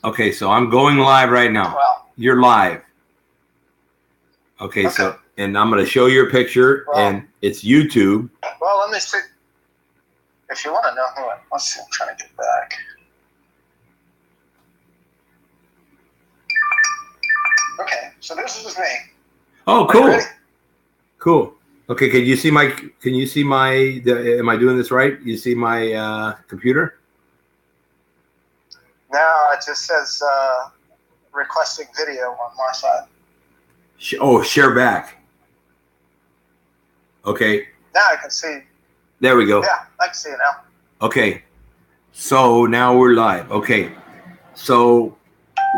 Okay, so I'm going live right now. Well, you're live. Okay, so and I'm going to show your picture, and it's YouTube. Well, let me see. If you want to know who let's see. I'm trying to get back. Okay, so this is me. Oh, cool. Cool. Okay, can you see my? Am I doing this right? You see my computer? No, it just says requesting video on my side. Share back. Okay. Now I can see. There we go. Yeah, I can see it now. Okay. So now we're live. Okay. So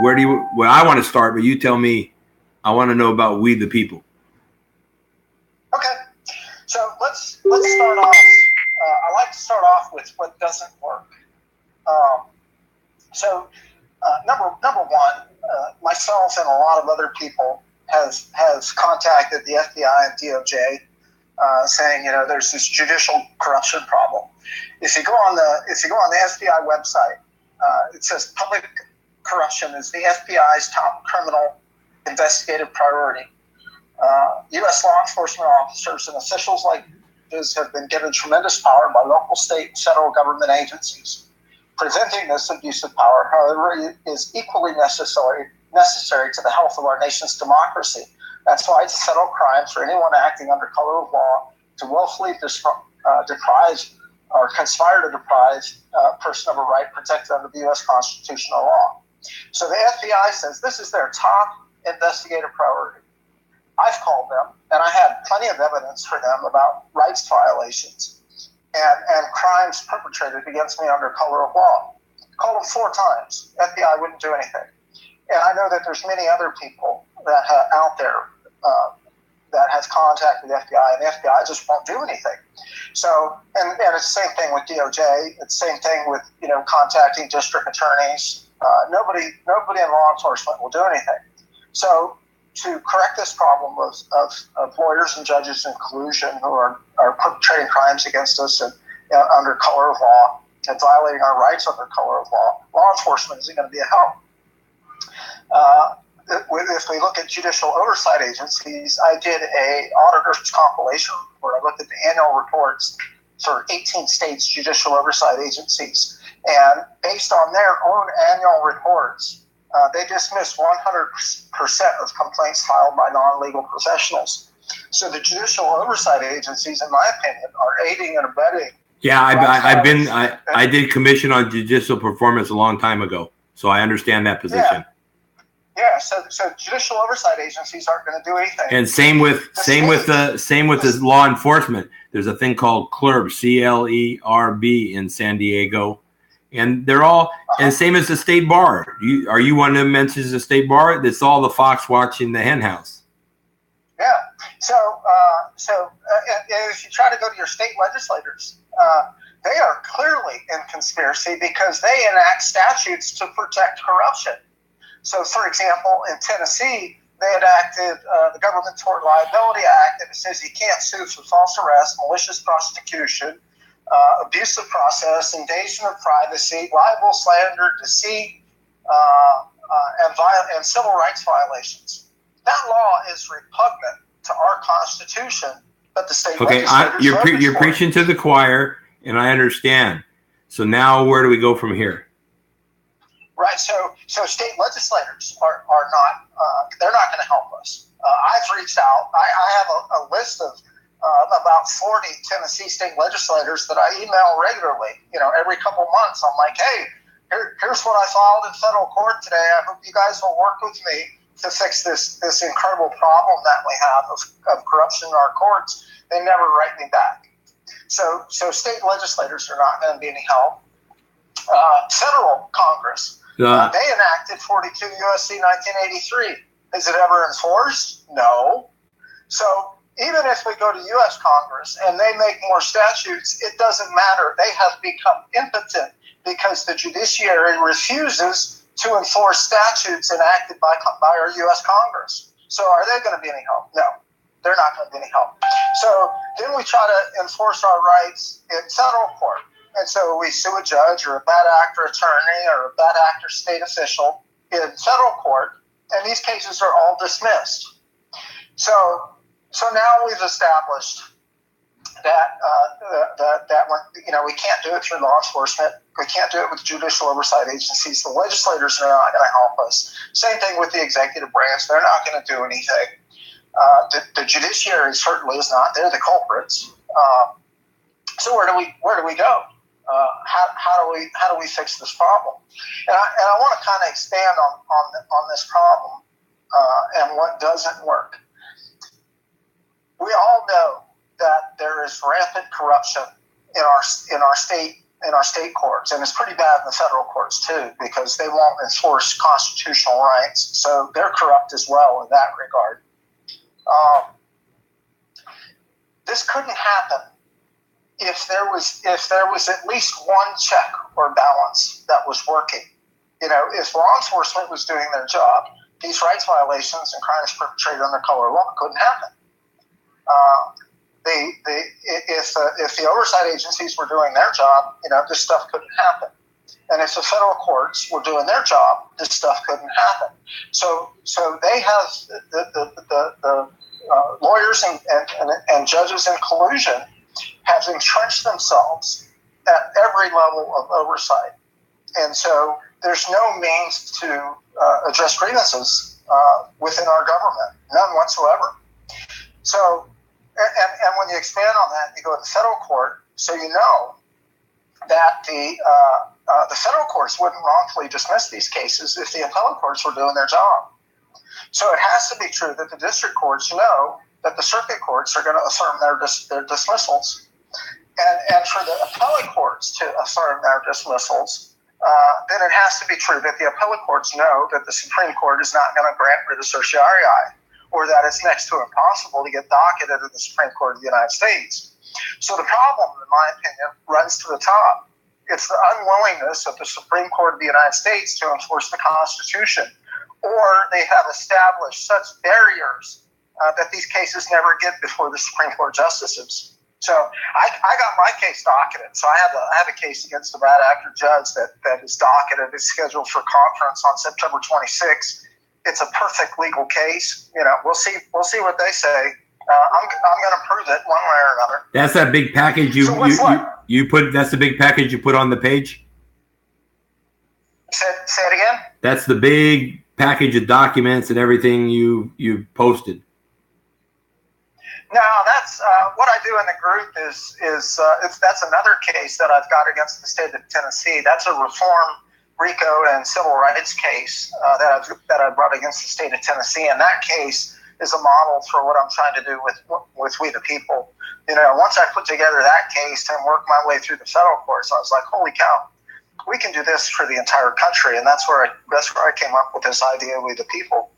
where I want to start, but you tell me. I want to know about We the People. Okay. So let's start off. I like to start off with what doesn't work. Number one, myself and a lot of other people has contacted the FBI and DOJ, saying there's this judicial corruption problem. If you go on the FBI website, it says public corruption is the FBI's top criminal investigative priority. U.S. law enforcement officers and officials like this have been given tremendous power by local, state, and federal government agencies. Preventing this abuse of power, however, is equally necessary to the health of our nation's democracy. That's why it's a federal crime for anyone acting under color of law to willfully deprive or conspire to deprive a person of a right protected under the U.S. constitutional law. So the FBI says this is their top investigative priority. I've called them, and I had plenty of evidence for them about rights violations and crimes perpetrated against me under color of law. Called them 4 times. FBI wouldn't do anything. And I know that there's many other people that out there that has contacted the FBI, and the FBI just won't do anything. So, and it's the same thing with DOJ. It's the same thing with contacting district attorneys. Nobody in law enforcement will do anything. So, to correct this problem of lawyers and judges in collusion who are perpetrating crimes against us and under color of law and violating our rights under color of law enforcement isn't going to be a help. If we look at judicial oversight agencies, I did a auditor's compilation report. I looked at the annual reports for 18 states' judicial oversight agencies, and based on their own annual reports, they dismissed 100% of complaints filed by non-legal professionals. So the judicial oversight agencies, in my opinion, are aiding and abetting. Yeah, I did commission on judicial performance a long time ago, so I understand that position. Yeah. So judicial oversight agencies aren't going to do anything. And same with the law enforcement. There's a thing called CLERB, CLERB in San Diego. And they're all, and same as the state bar. Are you one of them mentions the state bar? That's all the fox watching the hen house. Yeah. So if you try to go to your state legislators, they are clearly in conspiracy because they enact statutes to protect corruption. So, for example, in Tennessee, they enacted the Government Tort Liability Act, and it says you can't sue for false arrest, malicious prosecution, abusive process, invasion of privacy, libel, slander, deceit, and civil rights violations. That law is repugnant to our Constitution, but the state legislators you're preaching to the choir, and I understand. So now where do we go from here? Right. So state legislators are not. They're not going to help us. I've reached out. I have a list of about 40 Tennessee state legislators that I email regularly. Every couple months, I'm like, hey, here's what I filed in federal court today. I hope you guys will work with me to fix this incredible problem that we have of corruption in our courts. They never write me back. So state legislators are not going to be any help. Federal Congress, they enacted 42 U.S.C. 1983. Is it ever enforced? No. So even if we go to U.S. Congress and they make more statutes, it doesn't matter. They have become impotent because the judiciary refuses to enforce statutes enacted by our U.S. Congress. So are they going to be any help? No, they're not going to be any help. So then we try to enforce our rights in federal court. And so we sue a judge or a bad actor attorney or a bad actor state official in federal court, and these cases are all dismissed. So now we've established that we can't do it through law enforcement. We can't do it with judicial oversight agencies. The legislators are not going to help us. Same thing with the executive branch. They're not going to do anything. The judiciary certainly is not. They're the culprits. So where do we go? How do we fix this problem? And I want to kind of expand on this problem and what doesn't work. We all know that there is rampant corruption in our state courts, and it's pretty bad in the federal courts too, because they won't enforce constitutional rights. So they're corrupt as well in that regard. This couldn't happen if there was at least one check or balance that was working. If law enforcement was doing their job, these rights violations and crimes perpetrated under color of law couldn't happen. If the oversight agencies were doing their job, this stuff couldn't happen. And if the federal courts were doing their job, this stuff couldn't happen. So they have the lawyers and judges in collusion have entrenched themselves at every level of oversight. And so there's no means to address grievances within our government, none whatsoever. So, and when you expand on that, you go to the federal court, so you know that the federal courts wouldn't wrongfully dismiss these cases if the appellate courts were doing their job. So it has to be true that the district courts know that the circuit courts are going to affirm their dismissals. And for the appellate courts to affirm their dismissals, then it has to be true that the appellate courts know that the Supreme Court is not going to grant writ of certiorari, or that it's next to impossible to get docketed at the Supreme Court of the United States. So the problem, in my opinion, runs to the top. It's the unwillingness of the Supreme Court of the United States to enforce the Constitution, or they have established such barriers that these cases never get before the Supreme Court justices. So I got my case docketed. So I have a case against a bad actor judge that is docketed. It's scheduled for conference on September 26th. It's a perfect legal case. We'll see what they say. I'm going to prove it one way or another. That's that big package you put. That's the big package you put on the page. Say it again. That's the big package of documents and everything you posted. No, that's what I do in the group is that's another case that I've got against the state of Tennessee. That's a reform RICO and civil rights case that I brought against the state of Tennessee, and that case is a model for what I'm trying to do with We the People. Once I put together that case and worked my way through the federal courts, I was like, holy cow, we can do this for the entire country, and that's where I came up with this idea of We the People.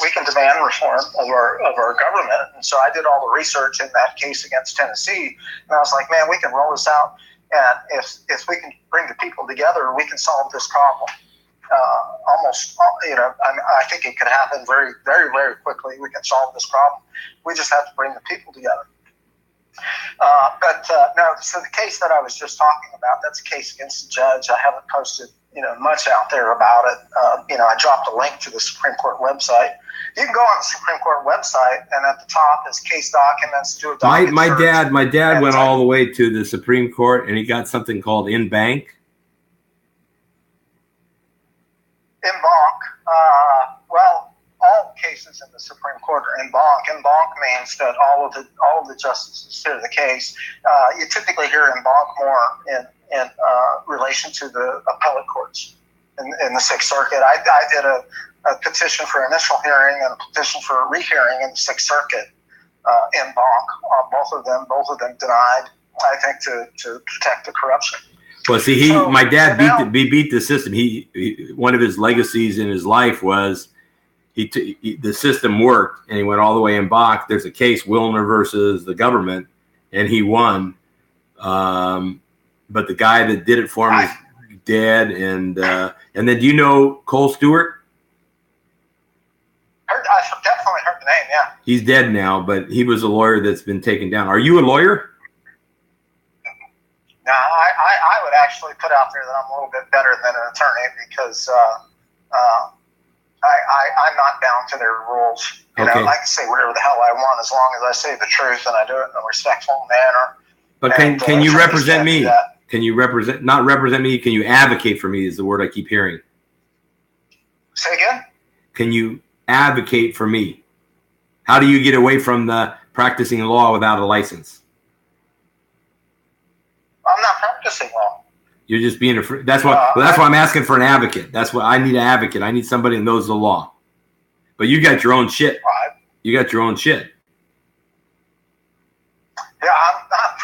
We can demand reform of our government, and so I did all the research in that case against Tennessee, and I was like, man, we can roll this out. And if we can bring the people together, we can solve this problem. I think it could happen very, very, very quickly. We can solve this problem. We just have to bring the people together. So the case that I was just talking about, that's a case against the judge. I haven't posted, much out there about it. I dropped a link to the Supreme Court website. You can go on the Supreme Court website, and at the top is case documents. Do a docket search. My dad went all the way to the Supreme Court, and he got something called in bank. In bank. Well, all cases in the Supreme Court are in bank. In bank means that all of the justices hear the case. You typically hear in bank more in relation to the appellate courts in the Sixth Circuit. I did a petition for initial hearing and a petition for a rehearing in the Sixth Circuit in bank. Both of them denied, I think, to protect the corruption. Well, see, my dad beat the system. He one of his legacies in his life was the system worked, and he went all the way in bank. There's a case, Wilner versus the government, and he won. But the guy that did it for him is dead. And then do you know Cole Stewart? I've definitely heard the name, yeah. He's dead now, but he was a lawyer that's been taken down. Are you a lawyer? No, actually put out there that I'm a little bit better than an attorney because I'm not bound to their rules. You know, I can say whatever the hell I want as long as I say the truth and I do it in a respectful manner. But can you represent me? Can you not represent me? Can you advocate for me is the word I keep hearing. Say again? Can you advocate for me? How do you get away from the practicing law without a license? I'm not practicing law. You're just being a. That's why. That's why I'm asking for an advocate. That's what I need. An advocate. I need somebody that knows the law. But you got your own shit. You got your own shit. Yeah, I'm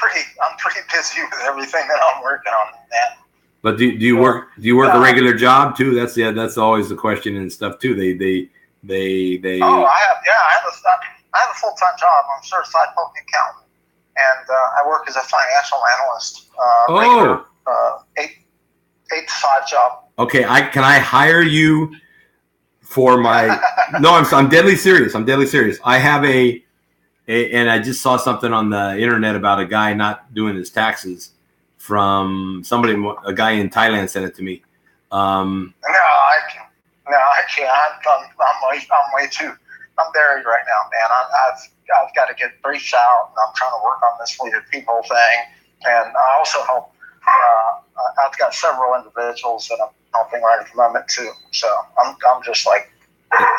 pretty busy with everything that I'm working on, man. But do you work a regular job too? That's always the question and stuff too. They. Oh, I have a full-time job. I'm a certified public accountant, and I work as a financial analyst. Regular, 8 to 5 job. Okay, can I hire you for my? No, I'm deadly serious. I have and I just saw something on the internet about a guy not doing his taxes from somebody. A guy in Thailand sent it to me. No, I can't. I'm way too. I'm buried right now, man. I've got to get briefs out, and I'm trying to work on this fleet of people thing. And I also help. I've got several individuals that I'm helping right at the moment too. So I'm just like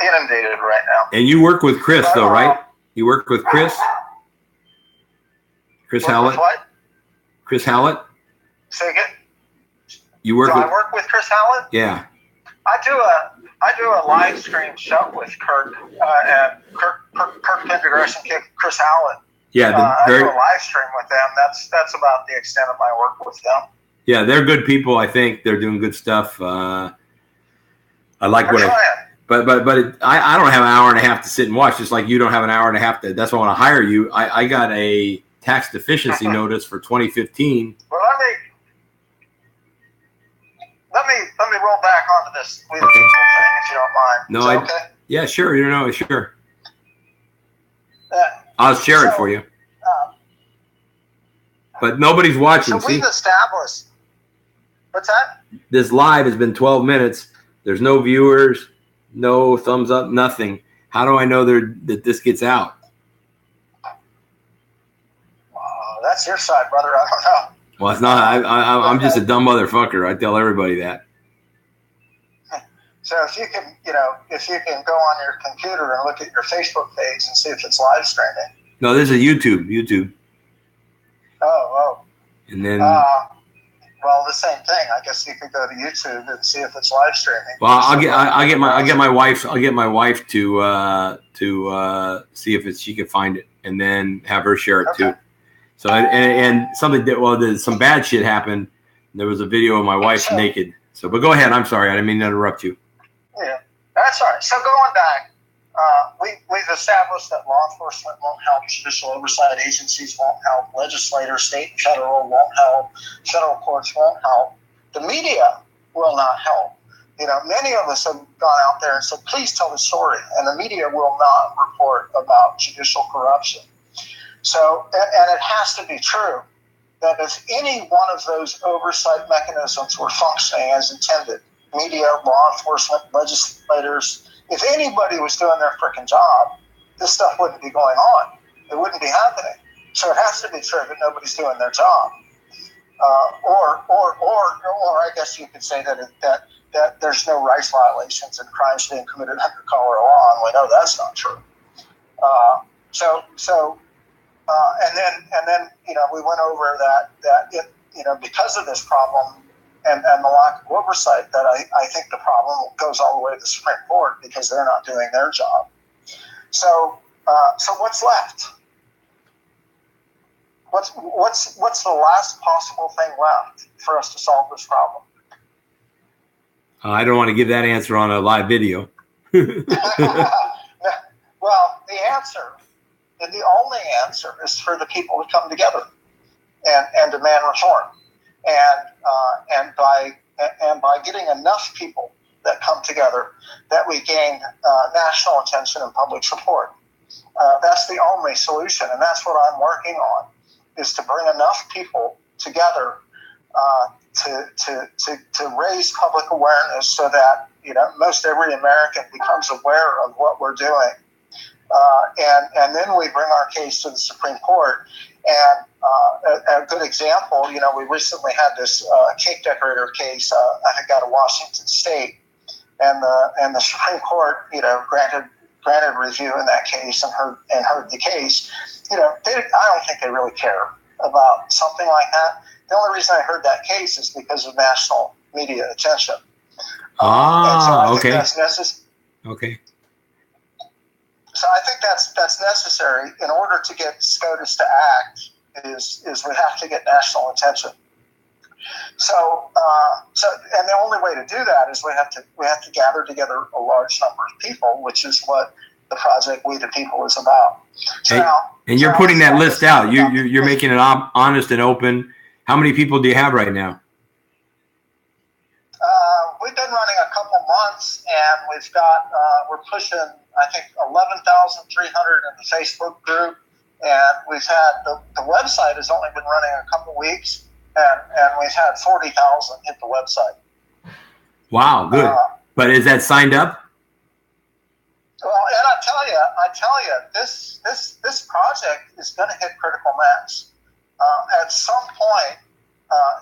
inundated right now. And you work with Chris, though, right? You work with Chris. Chris Hallett. What? Chris Hallett. Say again. You work. I work with Chris Hallett? Yeah. I do a live stream show with Kirk and Kirk Pendergrass and Chris Hallett. Yeah, I do a live stream with them. That's about the extent of my work with them. Yeah, they're good people. I think they're doing good stuff. I like what but I don't have an hour and a half to sit and watch. Just like you don't have an hour and a half to. That's why I want to hire you. I got a tax deficiency notice for 2015. Well, let me roll back onto this legal thing if you don't mind. No, okay? Yeah, sure. Sure. I'll share it for you. But nobody's watching. So we've established. What's that? This live has been 12 minutes. There's no viewers, no thumbs up, nothing. How do I know that this gets out? That's your side, brother. I don't know. Well, it's not. I'm just a dumb motherfucker. I tell everybody that. So if you can go on your computer and look at your Facebook page and see if it's live streaming. No, this is YouTube. Oh. And then. Well, the same thing. I guess you could go to YouTube and see if it's live streaming. Well, I'll get my wife to see if she can find it and then have her share it too. So and there's some bad shit happened. There was a video of my wife naked. So, but go ahead. I'm sorry. I didn't mean to interrupt you. Yeah, that's all right. So going back, we've established that law enforcement won't help, judicial oversight agencies won't help, legislators, state and federal won't help, federal courts won't help. The media will not help. Many of us have gone out there and said, please tell the story. And the media will not report about judicial corruption. So, and it has to be true that if any one of those oversight mechanisms were functioning as intended, media, law enforcement, legislators, if anybody was doing their freaking job, this stuff wouldn't be going on. It wouldn't be happening. So it has to be true that nobody's doing their job. Or I guess you could say that there's no rights violations and crimes being committed under Colorado law, and we know that's not true. And then we went over that because of this problem and the lack of oversight, that I think the problem goes all the way to the Supreme Court because they're not doing their job. So what's left? What's the last possible thing left for us to solve this problem? I don't want to give that answer on a live video. Well, the answer, and the only answer, is for the people to come together and demand reform. And by getting enough people that come together, that we gain national attention and public support. That's the only solution, and that's what I'm working on, is to bring enough people together to raise public awareness so that most every American becomes aware of what we're doing, and then we bring our case to the Supreme Court. And a good example, we recently had this cake decorator case, I think out of Washington State, and the Supreme Court, granted review in that case and heard the case. I don't think they really care about something like that. The only reason I heard that case is because of national media attention. Okay. That's necessary. Okay. So I think that's necessary in order to get SCOTUS to act. Is we have to get national attention. So and the only way to do that is we have to gather together a large number of people, which is what the project We the People is about. And you're putting that list out. You're making it honest and open. How many people do you have right now? We've been running a couple months, and we've got we're pushing, I think, 11,300 in the Facebook group, and we've had the website has only been running a couple weeks, and we've had 40,000 hit the website. Wow, good. But is that signed up? Well, and I tell you, this project is going to hit critical mass. At some point,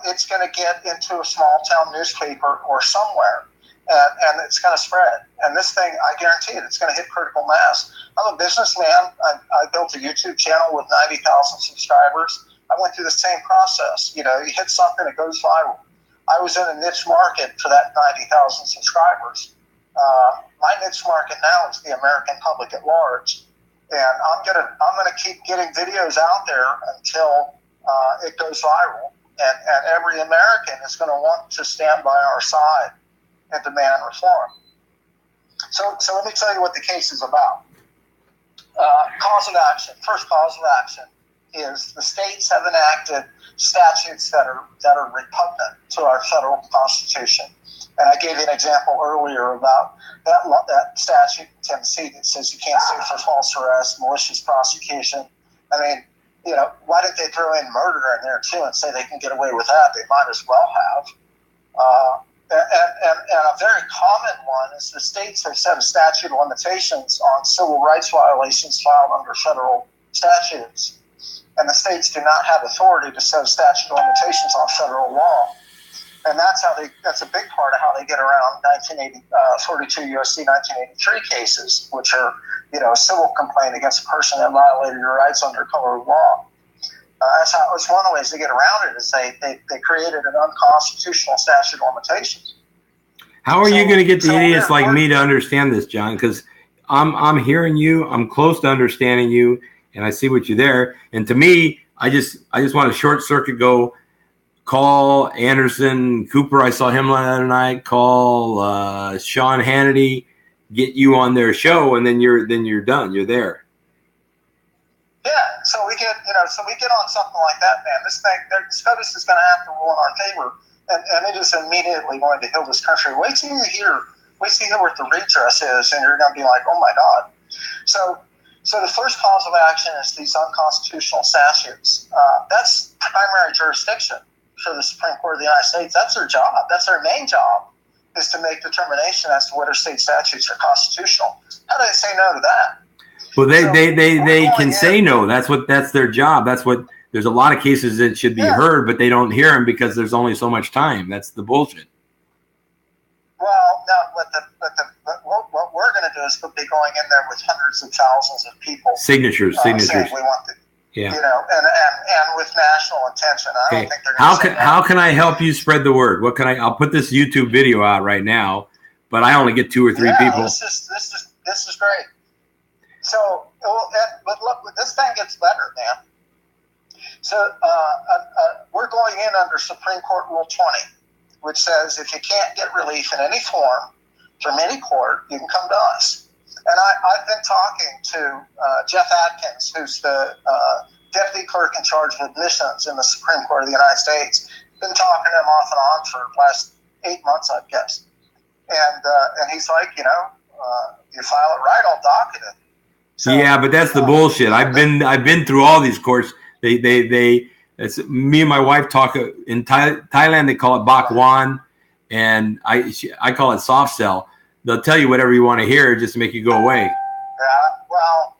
it's going to get into a small town newspaper or somewhere, and it's going to spread. And this thing, I guarantee it's going to hit critical mass. I'm a businessman. I built a YouTube channel with 90,000 subscribers. I went through the same process. You hit something, it goes viral. I was in a niche market for that 90,000 subscribers. My niche market now is the American public at large, and I'm gonna keep getting videos out there until it goes viral, and every American is going to want to stand by our side and demand reform. So let me tell you what the case is about. Cause of action. First cause of action is the states have enacted statutes that are repugnant to our federal Constitution. And I gave you an example earlier about that statute in Tennessee that says you can't sue for false arrest, malicious prosecution. I mean, why didn't they throw in murder in there too and say they can get away with that? They might as well have. And a very common one is the states have set a statute of limitations on civil rights violations filed under federal statutes. And the states do not have authority to set a statute of limitations on federal law. And that's a big part of how they get around 42 U.S.C. 1983 cases, which are, a civil complaint against a person that violated your rights under color of law. It's one of the ways to get around it is they created an unconstitutional statute of limitations. How are you going to get the idiots like me to understand this, John? Because I'm hearing you, I'm close to understanding you, and I see what you're there. And to me, I just want to short circuit go. Call Anderson Cooper. I saw him the other night. Call Sean Hannity. Get you on their show, and then you're done. You're there. Yeah. So we get on something like that, man. This thing, SCOTUS is going to have to rule in our favor, and it is immediately going to heal this country. Wait till you hear what the redress is, and you're going to be like, oh my God. So the first cause of action is these unconstitutional statutes. That's primary jurisdiction for the Supreme Court of the United States. That's their job. That's their main job, is to make determination as to whether state statutes are constitutional. How do they say no to that? Well, they can say no. That's their job. There's a lot of cases that should be heard, but they don't hear them because there's only so much time. That's the bullshit. Well, no, what we're going to do is we'll be going in there with hundreds of thousands of people. Signatures. Saying we want to. Yeah. And with national attention. I don't think they're going to say how can I help you spread the word? I'll put this YouTube video out right now, but I only get 2 or 3 people. This is great. So, but look, this thing gets better, man. So we're going in under Supreme Court Rule 20, which says if you can't get relief in any form from any court, you can come to us. And I've been talking to Jeff Adkins, who's the deputy clerk in charge of admissions in the Supreme Court of the United States. Been talking to him off and on for the last 8 months, I've guessed. And he's like, you file it right, I'll docket it. So, yeah, but that's the bullshit. I've been through all these courts. They It's me and my wife talk in Thailand. They call it bak wan, and I call it soft sell. They'll tell you whatever you want to hear just to make you go away. Yeah. Well,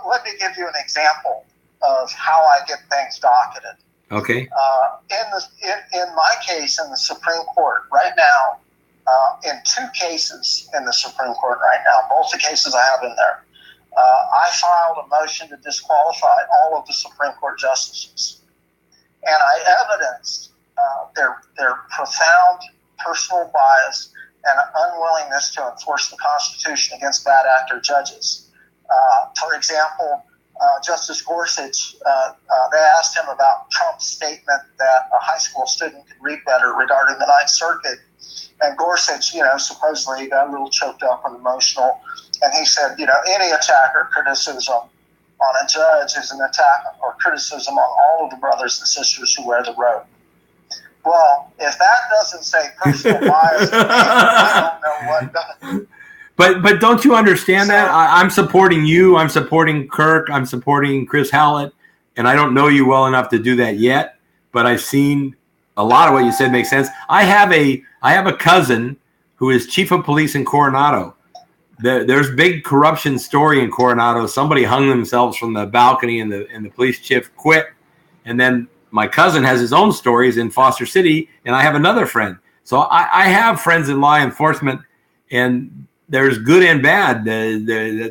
let me give you an example of how I get things docketed. Okay. In my case in the Supreme Court right now, in 2 cases in the Supreme Court right now, both the cases I have in there, I filed a motion to disqualify all of the Supreme Court justices, and I evidenced their profound personal bias and unwillingness to enforce the Constitution against bad actor judges. For example, Justice Gorsuch, they asked him about Trump's statement that a high school student could read better regarding the Ninth Circuit. And Gorsuch, supposedly got a little choked up and emotional. And he said, any attack or criticism on a judge is an attack or criticism on all of the brothers and sisters who wear the robe. Well, if that doesn't say personal bias, I don't know what does. But don't you understand that? I'm supporting you. I'm supporting Kirk. I'm supporting Chris Hallett. And I don't know you well enough to do that yet. But I've seen a lot of what you said makes sense. I have a cousin who is chief of police in Coronado. There's big corruption story in Coronado. Somebody hung themselves from the balcony and the police chief quit. And then my cousin has his own stories in Foster City. And I have another friend. So I have friends in law enforcement, and there's good and bad.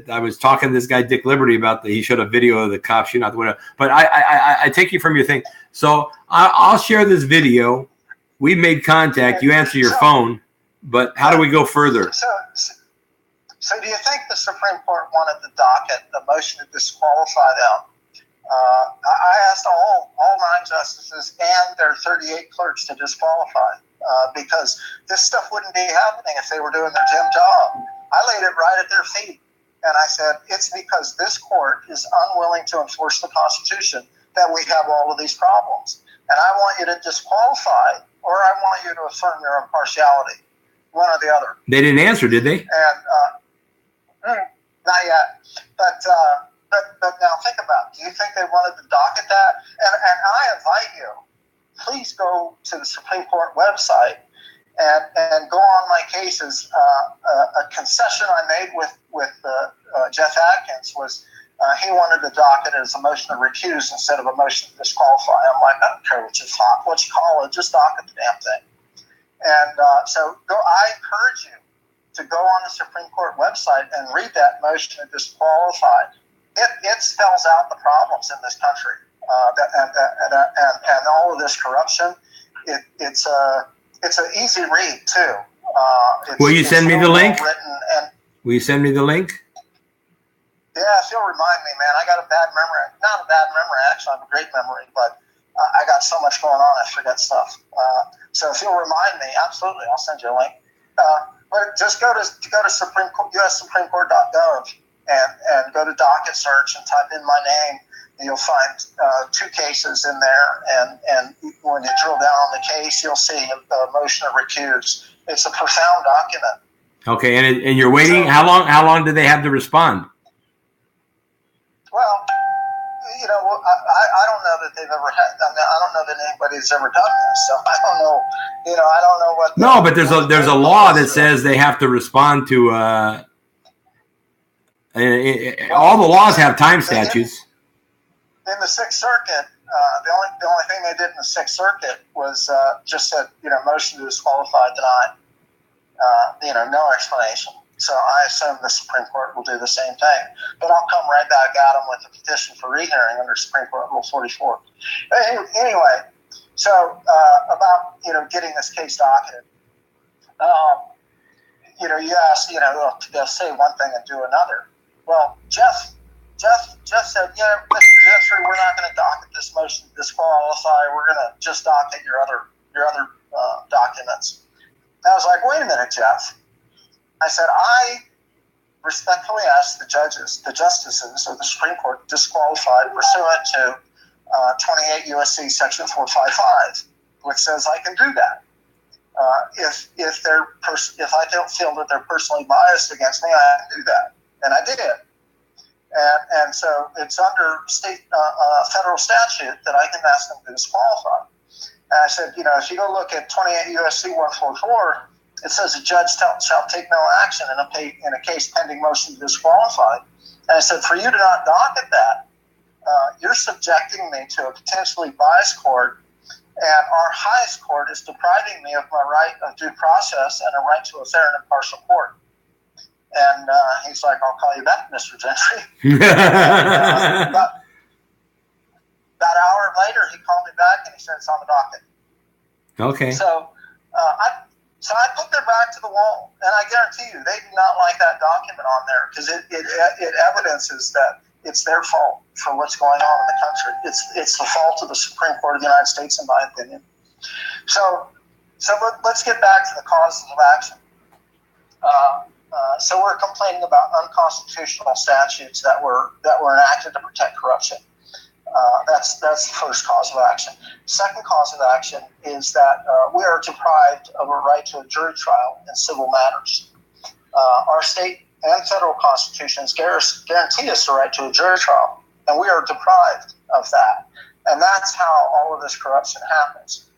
I was talking to this guy, Dick Liberty, about he showed a video of the cop shooting out the window. But I take you from your thing. So I'll share this video. We made contact. You answer your phone. But how do we go further? So do you think the Supreme Court wanted the docket, the motion to disqualify them? I asked all 9 justices and their 38 clerks to disqualify. Because this stuff wouldn't be happening if they were doing their damn job. I laid it right at their feet. And I said, it's because this court is unwilling to enforce the Constitution that we have all of these problems. And I want you to disqualify, or I want you to affirm your impartiality, one or the other. They didn't answer, did they? And not yet. But now think about it. Do you think they wanted to docket that? And I invite you, please go to the Supreme Court website and go on my cases. A concession I made with Jeff Adkins was he wanted to docket it as a motion to recuse instead of a motion to disqualify. I'm like, I don't care what you call it, just docket the damn thing. And so I encourage you to go on the Supreme Court website and read that motion to disqualify. It spells out the problems in this country. And all of this corruption, it's an easy read too. Will you send me the link? And, will you send me the link? Yeah, if you'll remind me, man. I got a bad memory. Not a bad memory, actually. I have a great memory, but I got so much going on, I forget stuff. So if you'll remind me, absolutely, I'll send you a link. But just go to USSupremeCourt.gov and go to docket search and type in my name. You'll find 2 cases in there, and when you drill down on the case, you'll see a motion to recuse. It's a profound document. Okay, and you're waiting. So, how long do they have to respond? Well, I don't know that they've ever had. I don't know that anybody's ever done this. So I don't know. I don't know what. No, but there's a law that says they have to respond to. All the laws have time statutes. In the Sixth Circuit, the only thing they did in the Sixth Circuit was just said, motion to disqualify, denied. No explanation. So I assume the Supreme Court will do the same thing. But I'll come right back at them with a petition for rehearing under Supreme Court Rule 44. Anyway, so about getting this case docketed. You asked, they'll say one thing and do another. Well, Jeff said, Mr. Gentry, we're not going to docket this motion to disqualify. We're going to just docket your other documents. I was like, wait a minute, Jeff. I said, I respectfully ask the justices of the Supreme Court disqualified pursuant to 28 U.S.C. Section 455, which says I can do that. If I don't feel that they're personally biased against me, I can do that, and I did. And so it's under state federal statute that I can ask them to disqualify. And I said, if you go look at 28 U.S.C. 144, it says a judge shall take no action in a case pending motion to disqualify. And I said, for you to not docket that, you're subjecting me to a potentially biased court, and our highest court is depriving me of my right of due process and a right to a fair and impartial court. And he's like, I'll call you back, Mr. Gentry. About an hour later, he called me back and he said, it's on the docket. Okay. So I put their back to the wall, and I guarantee you, they do not like that document on there because it evidences that it's their fault for what's going on in the country. It's the fault of the Supreme Court of the United States, in my opinion. So let's get back to the causes of action. So we're complaining about unconstitutional statutes that were enacted to protect corruption. That's the first cause of action. Second cause of action is that we are deprived of a right to a jury trial in civil matters. Our state and federal constitutions guarantee us the right to a jury trial, and we are deprived of that. And that's how all of this corruption happens.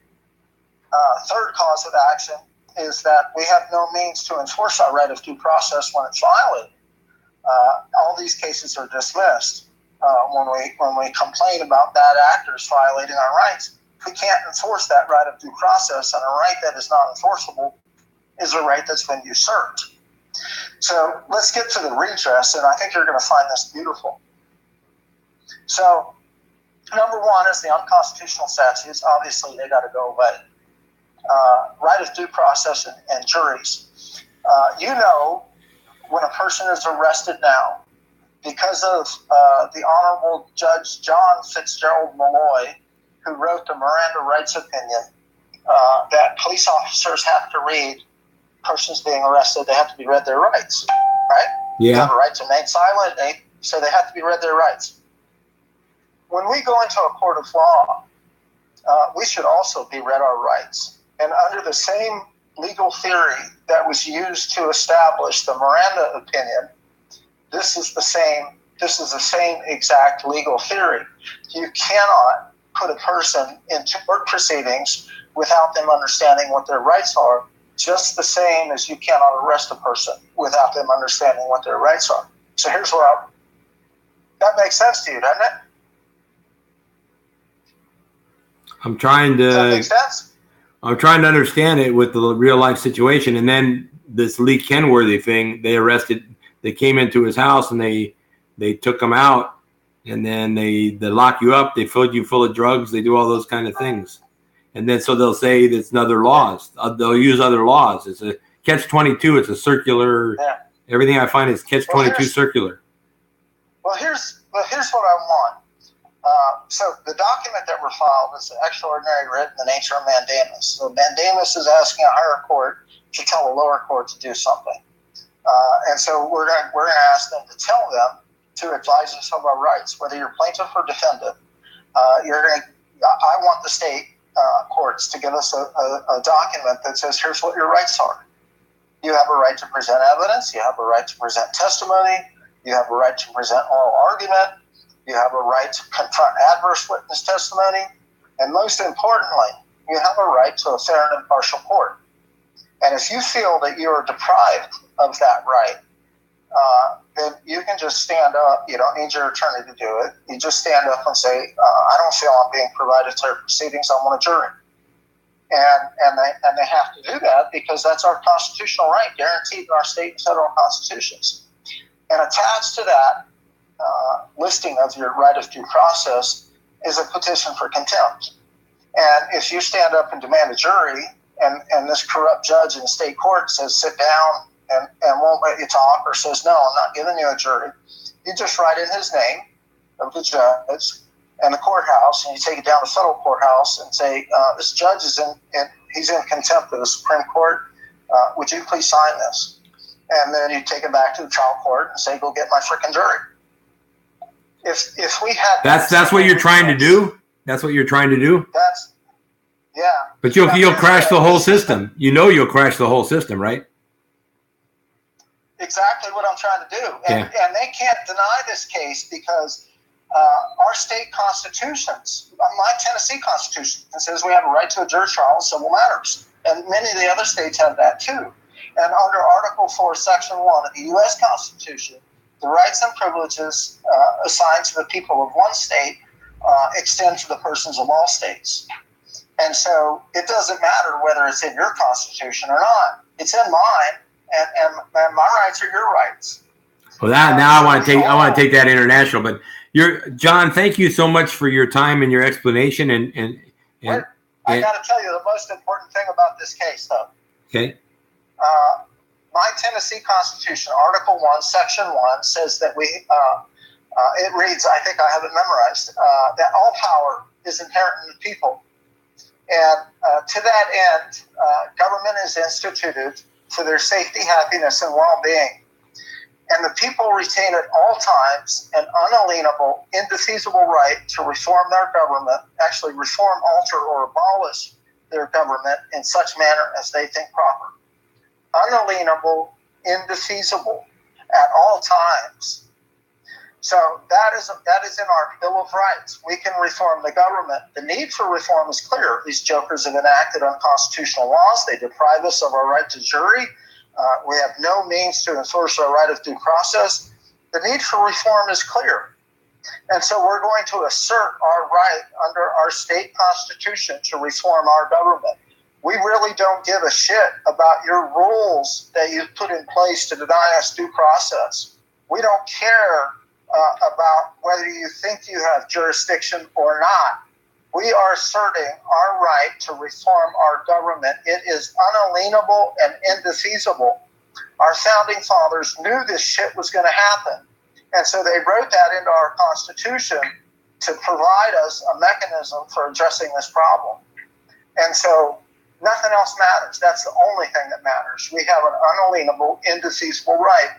Third cause of action is that we have no means to enforce our right of due process when it's violated. All these cases are dismissed when we complain about bad actors violating our rights. We can't enforce that right of due process, and a right that is not enforceable is a right that's been usurped. So let's get to the redress, and I think you're going to find this beautiful. So number one is the unconstitutional statutes. Obviously, they got to go away. Right of due process and juries. When a person is arrested now, because of the Honorable Judge John Fitzgerald Malloy, who wrote the Miranda rights opinion, that police officers have to read persons being arrested, they have to be read their rights, right? Yeah. They have a right to remain silent, so they have to be read their rights. When we go into a court of law, we should also be read our rights. And under the same legal theory that was used to establish the Miranda opinion, this is the same exact legal theory. You cannot put a person into court proceedings without them understanding what their rights are, just the same as you cannot arrest a person without them understanding what their rights are. So here's where that makes sense to you, doesn't it? I'm trying Does that make sense? I'm trying to understand it with the real life situation. And then this Lee Kenworthy thing, they came into his house and they took him out, and then they lock you up. They filled you full of drugs. They do all those kind of things. And then so they'll say it's other laws. They'll use other laws. It's a catch-22. It's a circular. Yeah. Everything I find is catch-22 circular. Well, here's what I want. So the document that we're filed is an extraordinary writ in the nature of mandamus. So mandamus is asking a higher court to tell a lower court to do something. And so we're going to ask them to tell them to advise us of our rights, whether you're plaintiff or defendant. I want the state courts to give us a document that says, here's what your rights are. You have a right to present evidence. You have a right to present testimony. You have a right to present oral argument. You have a right to confront adverse witness testimony. And most importantly, you have a right to a fair and impartial court. And if you feel that you are deprived of that right, then you can just stand up. You don't need your attorney to do it. You just stand up and say, I don't feel I'm being provided fair proceedings. I want a jury. And they have to do that because that's our constitutional right, guaranteed in our state and federal constitutions. And attached to that listing of your right of due process is a petition for contempt. And if you stand up and demand a jury, and this corrupt judge in the state court says sit down and won't let you talk, or says no, I'm not giving you a jury, you just write in his name of the judge and the courthouse, and you take it down to the federal courthouse and say, this judge is he's in contempt of the Supreme Court. Would you please sign this? And then you take it back to the trial court and say, go get my freaking jury. If we had that's what you're trying to do. That's what you're trying to do. Yeah. But you'll crash the whole system. You'll crash the whole system, right? exactly what I'm trying to do. And they can't deny this case because our state constitutions, my Tennessee Constitution, says we have a right to a jury trial in civil matters. And many of the other states have that too. And under Article 4, Section 1 of the U.S. Constitution, the rights and privileges assigned to the people of one state extend to the persons of all states. And so it doesn't matter whether it's in your Constitution or not. It's in mine, and my rights are your rights. Well, now I want to take that international. But John, thank you so much for your time and your explanation. And I got to tell you the most important thing about this case, though. Okay. My Tennessee Constitution, Article 1, Section 1, says that it reads, I think I have it memorized, that all power is inherent in the people. And to that end, government is instituted for their safety, happiness, and well-being. And the people retain at all times an unalienable, indefeasible right to reform their government, actually reform, alter, or abolish their government in such manner as they think proper. Unalienable, indefeasible at all times. So that is in our Bill of Rights. We can reform the government. The need for reform is clear. These jokers have enacted unconstitutional laws. They deprive us of our right to jury. We have no means to enforce our right of due process. The need for reform is clear. And so we're going to assert our right under our state constitution to reform our government. We really don't give a shit about your rules that you've put in place to deny us due process. We don't care about whether you think you have jurisdiction or not. We are asserting our right to reform our government. It is unalienable and indefeasible. Our founding fathers knew this shit was going to happen. And so they wrote that into our Constitution to provide us a mechanism for addressing this problem. And so nothing else matters. That's the only thing that matters. We have an unalienable, indefeasible right.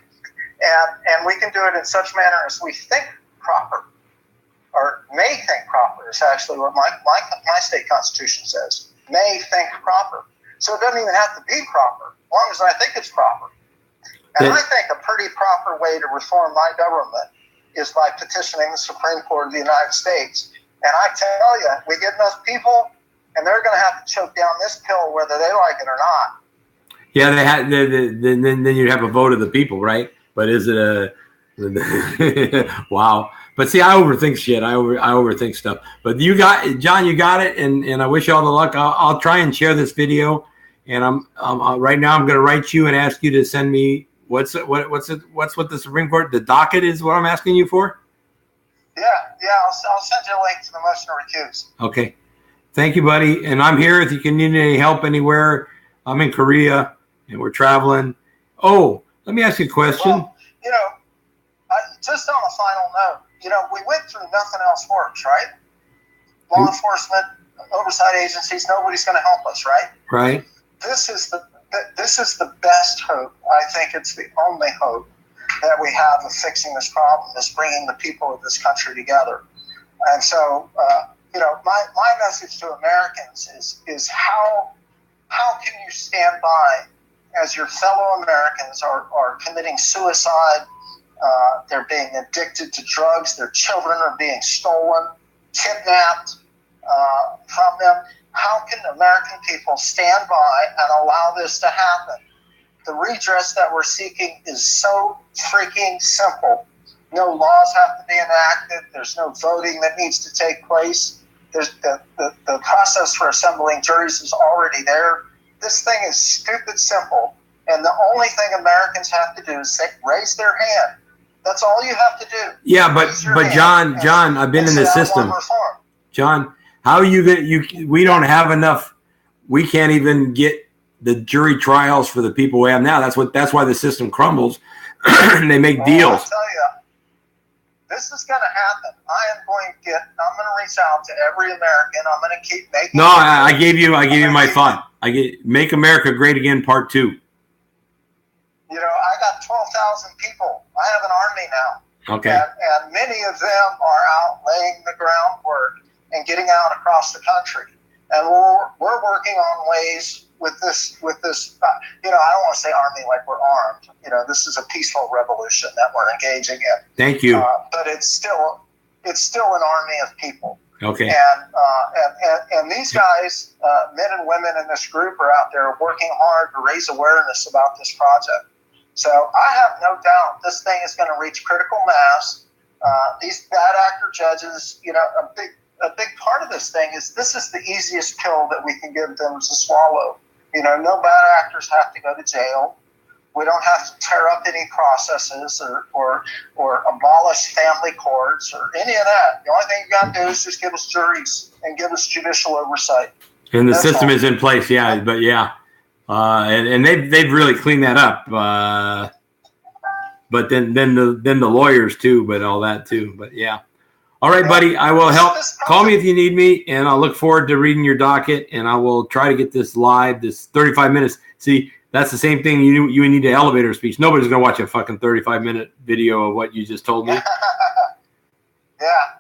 And we can do it in such manner as we think proper, or may think proper is actually what my state constitution says. May think proper. So it doesn't even have to be proper, as long as I think it's proper. And I think a pretty proper way to reform my government is by petitioning the Supreme Court of the United States. And I tell you, we get enough people, and they're going to have to choke down this pill whether they like it or not. Yeah, then you'd have a vote of the people, right? But is it a wow? But see, I overthink shit. I overthink stuff. But John, you got it, and I wish you all the luck. I'll try and share this video, and I'm right now I'm going to write you and ask you to send me what's what the Supreme Court, the docket is what I'm asking you for. Yeah, I'll send you a link to the motion to recuse. Okay, thank you, buddy. And I'm here if you can need any help anywhere. I'm in Korea, and we're traveling. Oh, let me ask you a question. Well, just on a final note, we went through Nothing Else Works, right? Law enforcement, oversight agencies, nobody's going to help us, right? Right. This is the best hope. I think it's the only hope that we have of fixing this problem, is bringing the people of this country together. And so, my message to Americans is how can you stand by as your fellow Americans are committing suicide, they're being addicted to drugs, their children are being stolen, kidnapped from them. How can American people stand by and allow this to happen? The redress that we're seeking is so freaking simple. No laws have to be enacted. There's no voting that needs to take place. There's the process for assembling juries is already there. This thing is stupid simple, and the only thing Americans have to do is raise their hand. That's all you have to do. Yeah, but John, I've been in the system. John, how are you going? We don't have enough. We can't even get the jury trials for the people we have now. That's why the system crumbles. And they make deals. I'll tell you, this is going to happen. I'm going to reach out to every American. I'm going to keep making. No, I gave you my thought. Make America Great Again, Part 2. I got 12,000 people. I have an army now. Okay. And many of them are out laying the groundwork and getting out across the country. And we're working on ways this, I don't want to say army like we're armed. This is a peaceful revolution that we're engaging in. Thank you. But it's still an army of people. Okay. And these guys, men and women in this group, are out there working hard to raise awareness about this project. So I have no doubt this thing is going to reach critical mass. These bad actor judges, a big part of this thing is this is the easiest pill that we can give them to swallow. No bad actors have to go to jail. We don't have to tear up any processes or abolish family courts or any of that. The only thing you got to do is just give us juries and give us judicial oversight. And the system is in place, yeah. But yeah, and they've really cleaned that up. But then the lawyers too, but all that too. But yeah. All right, buddy. I will help. Call me if you need me, and I'll look forward to reading your docket, and I will try to get this live. This 35 minutes. See, that's the same thing you need an elevator speech. Nobody's gonna watch a fucking 35-minute video of what you just told me. Yeah,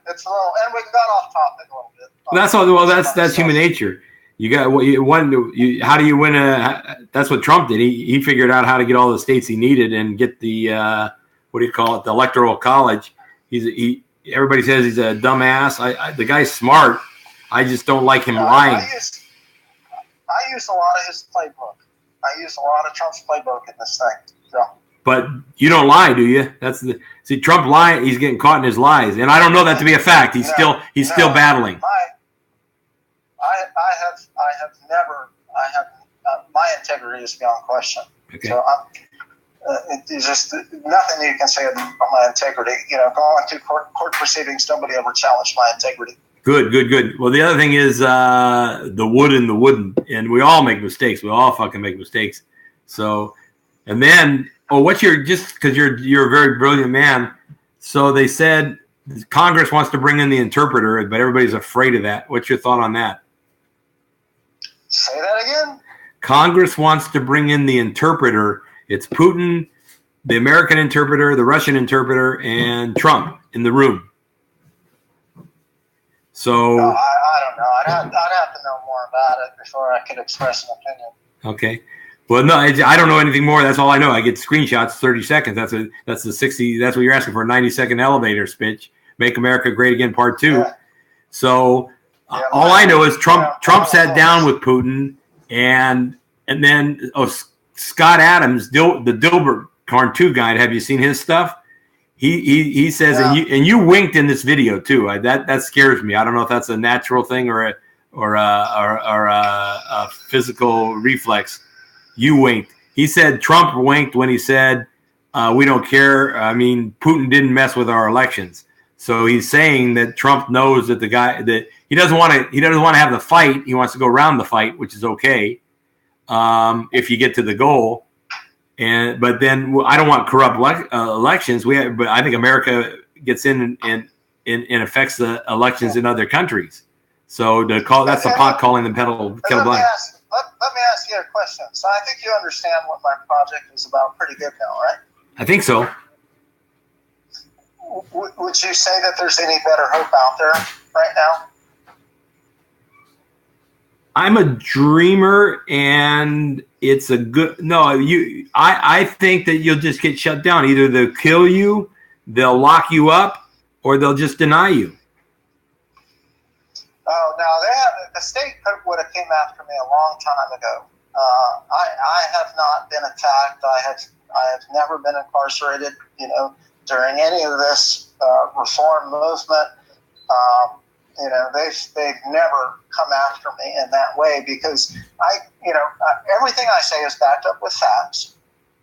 it's a little, and we got off topic a little bit. That's all. Well, that's human nature. You got what you want. How do you win That's what Trump did. He figured out how to get all the states he needed and get the what do you call it? The electoral college. Everybody says he's a dumbass. The guy's smart. I just don't like him lying. I use a lot of his playbook. I use a lot of Trump's playbook in this thing. So. But you don't lie, do you? See, Trump lying. He's getting caught in his lies, and I don't know that to be a fact. He's still battling. My integrity is beyond question. Okay. So it's just nothing you can say about my integrity. Going through court proceedings, nobody ever challenged my integrity. Good. Well, the other thing is the wood and the wooden, and we all make mistakes. We all fucking make mistakes. So, and then, just because you're a very brilliant man. So they said Congress wants to bring in the interpreter, but everybody's afraid of that. What's your thought on that? Say that again. Congress wants to bring in the interpreter. It's Putin, the American interpreter, the Russian interpreter, and Trump in the room. So no, I don't know. I'd have to know more about it before I could express an opinion. Okay. Well, no, I don't know anything more. That's all I know. I get screenshots, 30 seconds. That's the 60. That's what you're asking for, a 90-second elevator speech. Make America Great Again, Part 2. Yeah. So all I know is Trump sat down with Putin, and then Scott Adams, the Dilbert Cartoon guy. Have you seen his stuff? He says, and you winked in this video too. That scares me. I don't know if that's a natural thing or a physical reflex. You winked. He said Trump winked when he said we don't care. I mean, Putin didn't mess with our elections. So he's saying that Trump knows that he doesn't want to have the fight. He wants to go around the fight, which is okay if you get to the goal. But then I don't want corrupt elections. But I think America gets in and affects the elections in other countries. So that's the pot calling the kettle black. Let me ask you a question. So I think you understand what my project is about pretty good now, right? I think so. Would you say that there's any better hope out there right now? I'm a dreamer, and it's a good. No, I think that you'll just get shut down. Either they'll kill you, they'll lock you up, or they'll just deny you. Oh, no, the state would have came after me a long time ago. I have not been attacked. I have never been incarcerated. During any of this reform movement. They've never come after me in that way because everything I say is backed up with facts.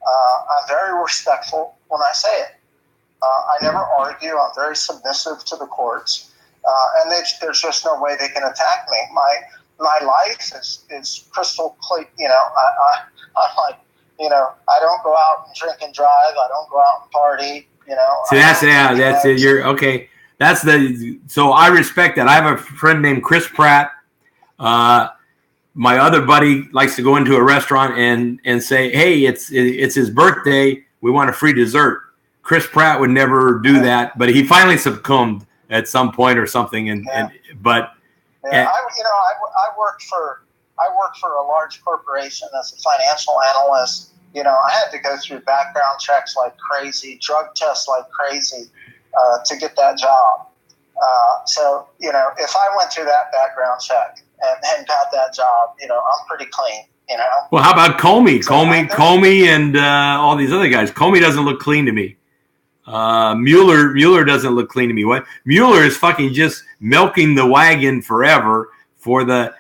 I'm very respectful when I say it. I never argue. I'm very submissive to the courts, and there's just no way they can attack me. My life is crystal clear. I'm like, I don't go out and drink and drive. I don't go out and party. So that's it. You're okay. So I respect that. I have a friend named Chris Pratt. My other buddy likes to go into a restaurant and say, "Hey, it's his birthday. We want a free dessert." Chris Pratt would never do that, but he finally succumbed at some point or something. I worked for I worked for a large corporation as a financial analyst. You know, I had to go through background checks like crazy, drug tests like crazy to get that job. So, you know, if I went through that background check and got that job, you know, I'm pretty clean, you know. Well, how about Comey? So Comey and all these other guys. Comey doesn't look clean to me. Mueller doesn't look clean to me. What Mueller is fucking just milking the wagon forever for the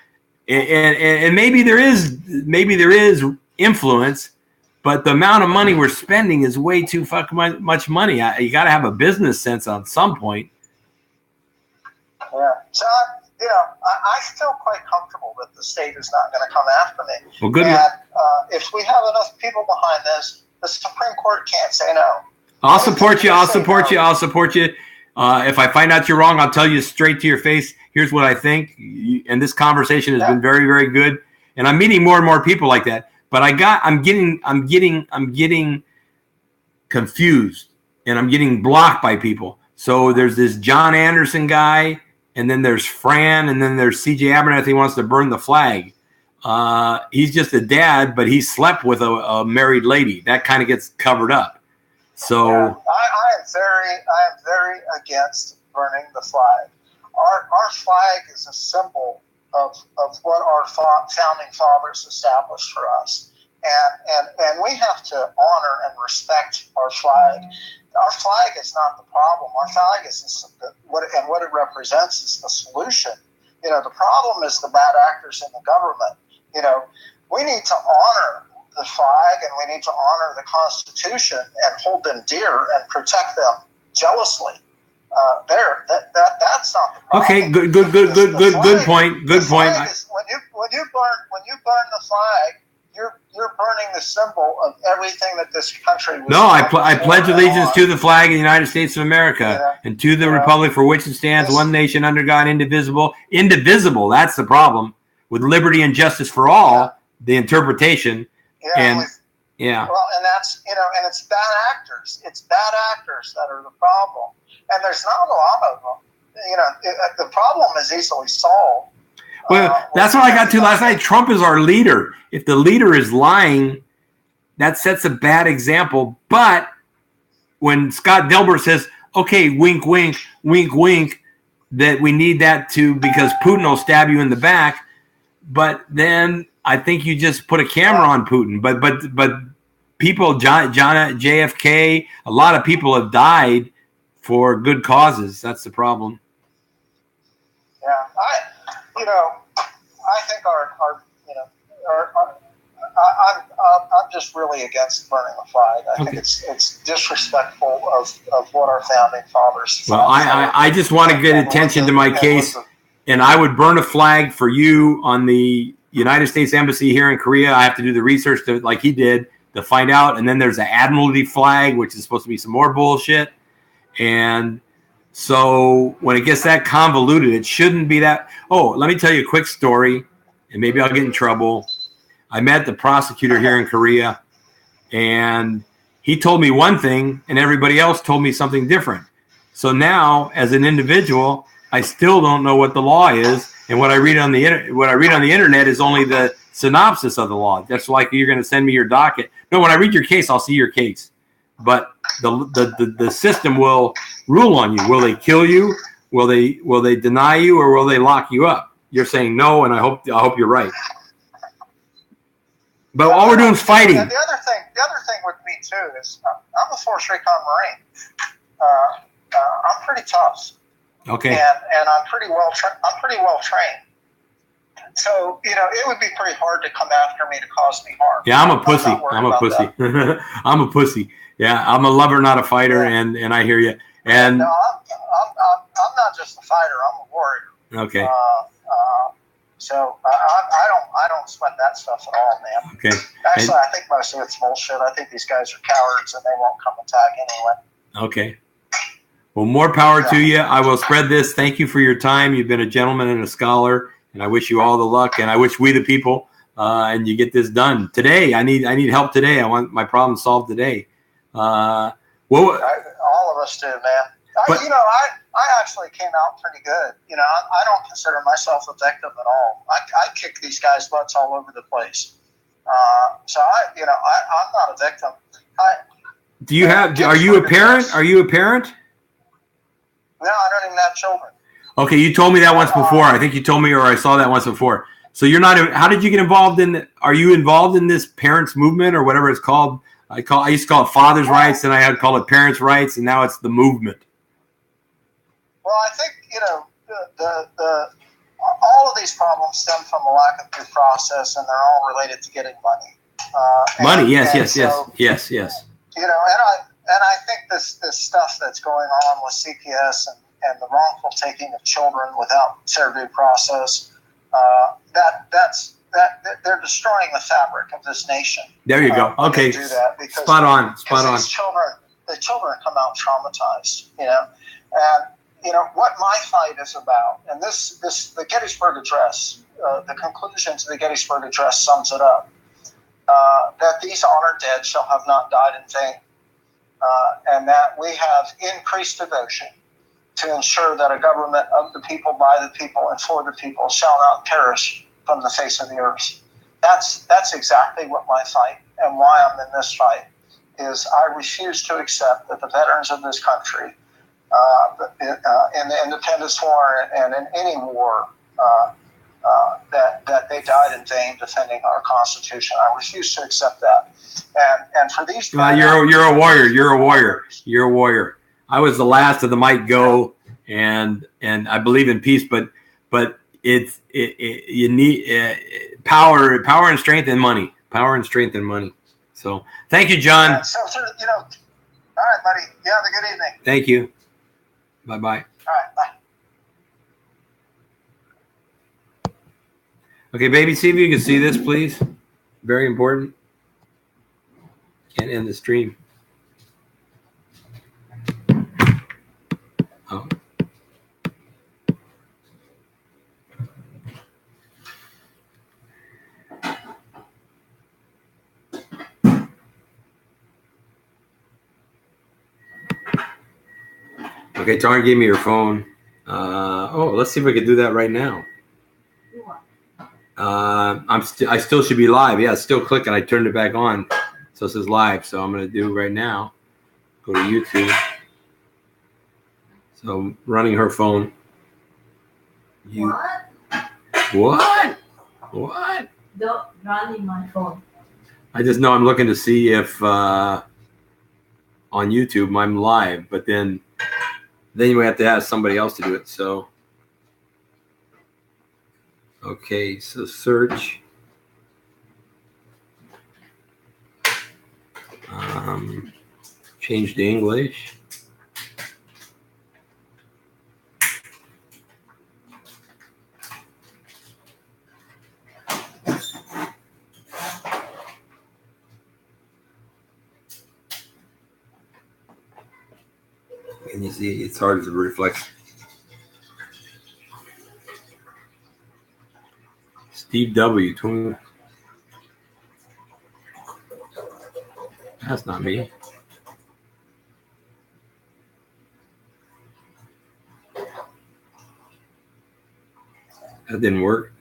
and maybe there is influence, but the amount of money we're spending is way too fucking much money. You got to have a business sense on some point. Yeah. So, you know, I feel quite comfortable that the state is not going to come after me. Well, good. And if we have enough people behind this, the Supreme Court can't say no. I'll support you. If I find out you're wrong, I'll tell you straight to your face. Here's what I think. And this conversation has been very, very good. And I'm meeting more and more people like that. But I'm getting confused, and I'm getting blocked by people. So there's this John Anderson guy, and then there's Fran, and then there's C.J. Abernathy. He wants to burn the flag. He's just a dad, but he slept with a married lady. That kind of gets covered up. So I am very against burning the flag. Our flag is a symbol of what our founding fathers established for us, and we have to honor and respect our flag. Our flag is not the problem. Our flag is what it represents is the solution. You know, the problem is the bad actors in the government. You know, we need to honor the flag, and we need to honor the Constitution and hold them dear and protect them jealously. That's not the problem. Okay, good point. Good point. When you burn the flag, you're burning the symbol of everything that this country was. No, I pledge allegiance to the flag of the United States of America and to the republic for which it stands, one nation under God, indivisible. Indivisible. That's the problem. With liberty and justice for all, the interpretation. Well, and that's, you know, and it's bad actors. It's bad actors that are the problem, and there's not a lot of them. You know, the problem is easily solved. Well, that's what I got to last night. Trump is our leader. If the leader is lying, that sets a bad example. But when Scott Delbert says, okay, wink, wink, wink, wink, that we need that because Putin will stab you in the back. But then I think you just put a camera on Putin. But people, John JFK, a lot of people have died for good causes. That's the problem. Yeah, I think I'm just really against burning the flag. I think it's disrespectful of what our founding fathers. Well, I just want to get attention to my case, and I would burn a flag for you on the United States Embassy here in Korea. I have to do the research like he did to find out, and then there's an Admiralty flag, which is supposed to be some more bullshit, and. So when it gets that convoluted, it shouldn't be that. Oh, let me tell you a quick story, and maybe I'll get in trouble. I met the prosecutor here in Korea, and he told me one thing, and everybody else told me something different. So now, as an individual, I still don't know what the law is, and what I read on the internet is only the synopsis of the law. That's like you're going to send me your docket. No, when I read your case, I'll see your case. But the system will rule on you. Will they kill you? Will they deny you, or will they lock you up? You're saying no, and I hope you're right. But all we're doing is fighting. The other thing with me too is I'm a Force Recon Marine. I'm pretty tough. Okay. And I'm pretty well trained. So, you know, it would be pretty hard to come after me to cause me harm. Yeah, I'm a pussy. I'm a pussy. Yeah, I'm a lover, not a fighter, and I hear you. And no, I'm not just a fighter. I'm a warrior. Okay. So I don't sweat that stuff at all, man. Okay. Actually, I think most of it's bullshit. I think these guys are cowards, and they won't come attack anyway. Okay. Well, more power to you. I will spread this. Thank you for your time. You've been a gentleman and a scholar, and I wish you all the luck. And I wish we the people, and you get this done today. I need help today. I want my problem solved today. All of us do, man. I actually came out pretty good. I don't consider myself a victim at all. I kick these guys' butts all over the place. So I'm not a victim. Are you a parent? Are you a parent? No, I don't even have children. Okay, you told me that once before. I think you told me, or I saw that once before. So you're not. How did you get involved in? Are you involved in this parents movement or whatever it's called? I used to call it fathers' rights, and I had to call it parents' rights, and now it's the movement. Well, I think all of these problems stem from a lack of due process, and they're all related to getting money. Money, yes. And I think this stuff that's going on with CPS and the wrongful taking of children without fair due process, that's they're destroying the fabric of this nation. There you go. Okay, do that because, spot on. The children come out traumatized, and what my fight is about, and the Gettysburg Address, the conclusion to the Gettysburg Address sums it up, that these honored dead shall have not died in vain, and that we have increased devotion to ensure that a government of the people, by the people, and for the people shall not perish from the face of the earth. That's exactly what my fight and why I'm in this fight is. I refuse to accept that the veterans of this country, in the Independence War and in any war, that they died in vain defending our Constitution. I refuse to accept that. And for these, you're a warrior. You're a warrior. I was the last of the might go, and I believe in peace, but you need power and strength and money. Power and strength and money. So thank you, John. Yeah, so all right, buddy. You have a good evening. Thank you. Bye-bye. All right, bye. Okay, baby, see if you can see this, please. Very important. Can't end the stream. Oh. Okay, Taryn gave me your phone. Let's see if we can do that right now. I still should be live. Yeah, it's still clicking. I turned it back on, so it says live. So I'm gonna do right now. Go to YouTube. So I'm running her phone. What? Don't running my phone. I just know I'm looking to see if on YouTube I'm live, but then you have to ask somebody else to do it. So. Okay, so search. Change to English. And you see, it's hard to reflect. Steve W. That's not me. That didn't work.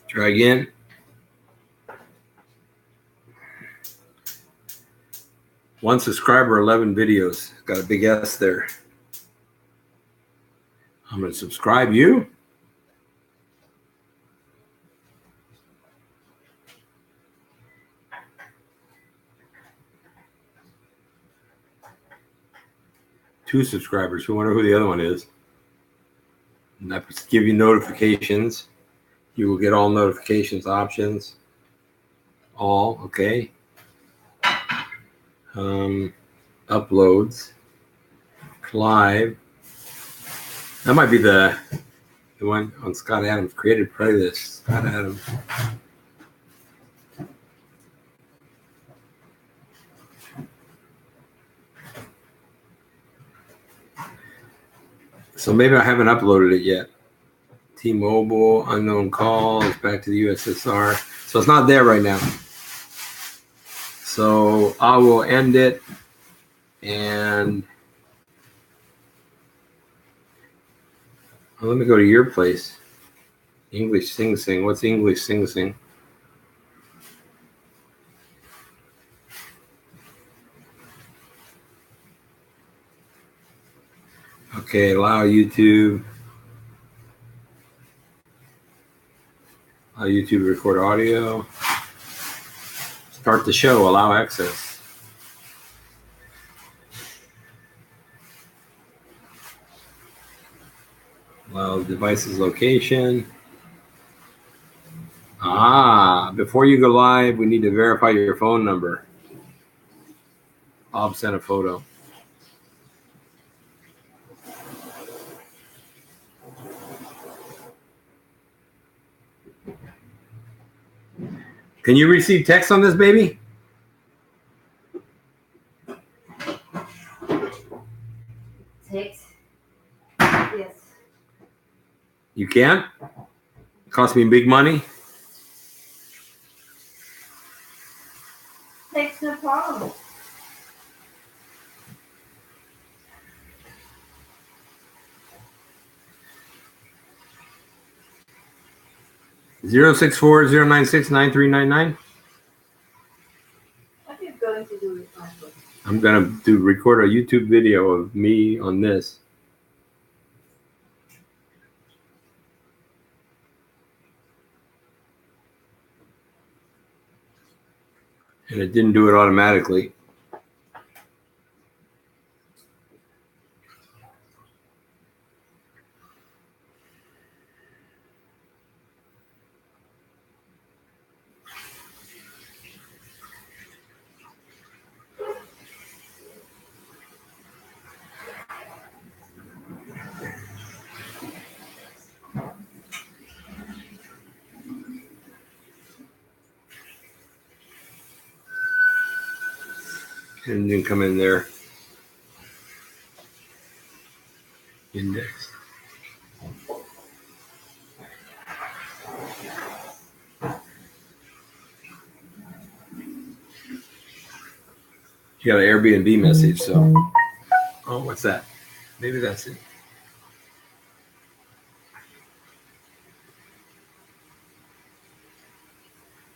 Try again. One subscriber, 11 videos. Got a big S there. I'm going to subscribe you. Two subscribers. We wonder who the other one is. And I give you notifications. You will get all notifications options. All, okay. Uploads. Live. That might be the one on Scott Adams. Created playlist. Scott Adams. So maybe I haven't uploaded it yet. T-Mobile, unknown calls, back to the USSR. So it's not there right now. So I will end it and let me go to your place. English Sing Sing. What's English Sing Sing? Okay, allow YouTube. Allow YouTube to record audio. Start the show. Allow access. Allow device's location. Before you go live, we need to verify your phone number. Bob sent a photo. Can you receive text on this, baby? Text? Yes. You can? It cost me big money. Text, no problem. 064-096-9399. What are you going to do with my book? I'm gonna record a YouTube video of me on this. And it didn't do it automatically. And didn't come in there. Index. You got an Airbnb message, so. Oh, what's that? Maybe that's it.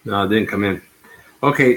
No, it didn't come in. Okay.